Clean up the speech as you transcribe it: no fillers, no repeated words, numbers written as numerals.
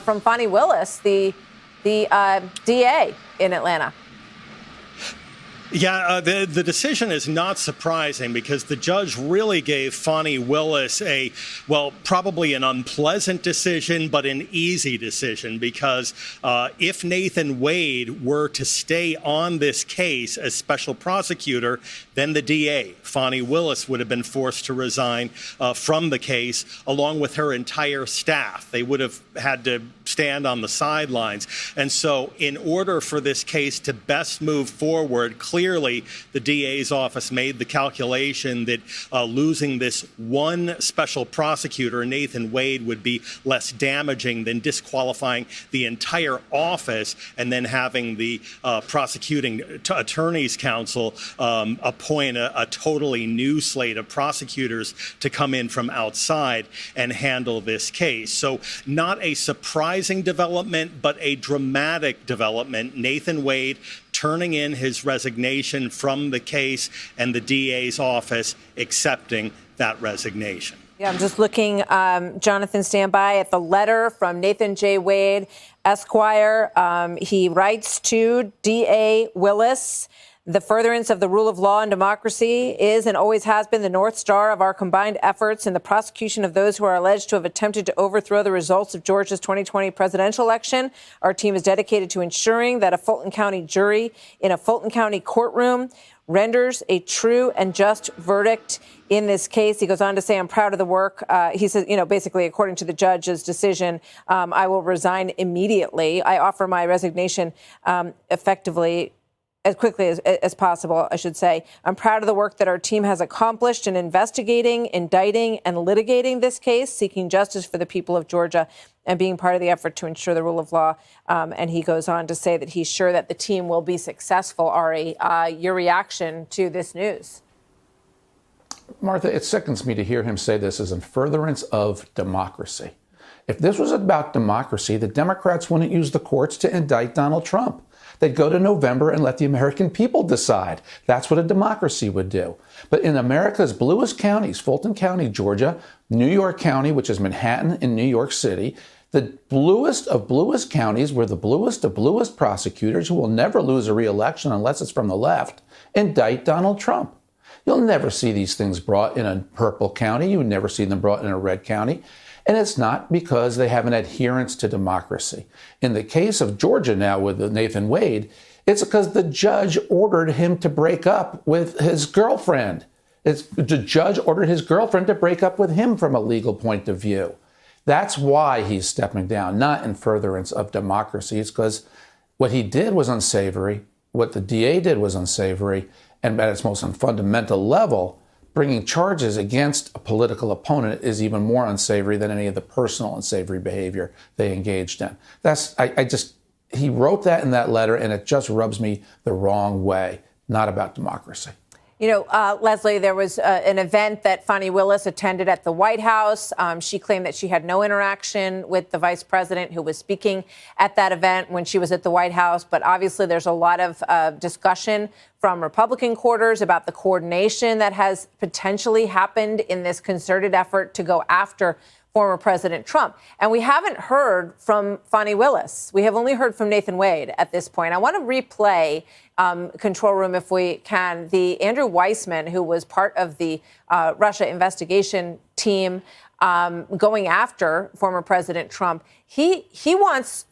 from Fani Willis, the DA in Atlanta. Yeah, the decision is not surprising because the judge really gave Fani Willis probably an unpleasant decision, but an easy decision because if Nathan Wade were to stay on this case as special prosecutor, then the DA, Fani Willis, would have been forced to resign from the case along with her entire staff. They would have had to stand on the sidelines. And so in order for this case to best move forward, clearly the DA's office made the calculation that losing this one special prosecutor, Nathan Wade, would be less damaging than disqualifying the entire office and then having the prosecuting attorneys council appoint a totally new slate of prosecutors to come in from outside and handle this case. So not a surprising development, but a dramatic development. Nathan Wade turning in his resignation from the case and the DA's office accepting that resignation. Yeah, I'm just looking, Jonathan, stand by, at the letter from Nathan J. Wade, Esquire. He writes to DA Willis, "The furtherance of the rule of law and democracy is and always has been the North Star of our combined efforts in the prosecution of those who are alleged to have attempted to overthrow the results of Georgia's 2020 presidential election. Our team is dedicated to ensuring that a Fulton County jury in a Fulton County courtroom renders a true and just verdict in this case." He goes on to say, "I'm proud of the work." He says, basically, according to the judge's decision, I will resign immediately. I offer my resignation effectively as quickly as possible, I should say. "I'm proud of the work that our team has accomplished in investigating, indicting, and litigating this case, seeking justice for the people of Georgia and being part of the effort to ensure the rule of law." And he goes on to say that he's sure that the team will be successful. Ari, your reaction to this news? Martha, it sickens me to hear him say this is in furtherance of democracy. If this was about democracy, the Democrats wouldn't use the courts to indict Donald Trump. They'd go to November and let the American people decide. That's what a democracy would do. But in America's bluest counties, Fulton County, Georgia, New York County, which is Manhattan in New York City, the bluest of bluest counties where the bluest of bluest prosecutors, who will never lose a re-election unless it's from the left, indict Donald Trump. You'll never see these things brought in a purple county. You would never see them brought in a red county. And it's not because they have an adherence to democracy. In the case of Georgia now with Nathan Wade, it's because the judge ordered him to break up with his girlfriend. The judge ordered his girlfriend to break up with him from a legal point of view. That's why he's stepping down, not in furtherance of democracy. It's because what he did was unsavory, what the DA did was unsavory, and at its most fundamental level, bringing charges against a political opponent is even more unsavory than any of the personal unsavory behavior they engaged in. He wrote that in that letter, and it just rubs me the wrong way. Not about democracy. Leslie, there was an event that Fani Willis attended at the White House. She claimed that she had no interaction with the vice president who was speaking at that event when she was at the White House. But obviously, there's a lot of discussion from Republican quarters about the coordination that has potentially happened in this concerted effort to go after former President Trump. And we haven't heard from Fani Willis. We have only heard from Nathan Wade at this point. I want to replay, control room if we can, the Andrew Weissman, who was part of the Russia investigation team going after former President Trump. He wants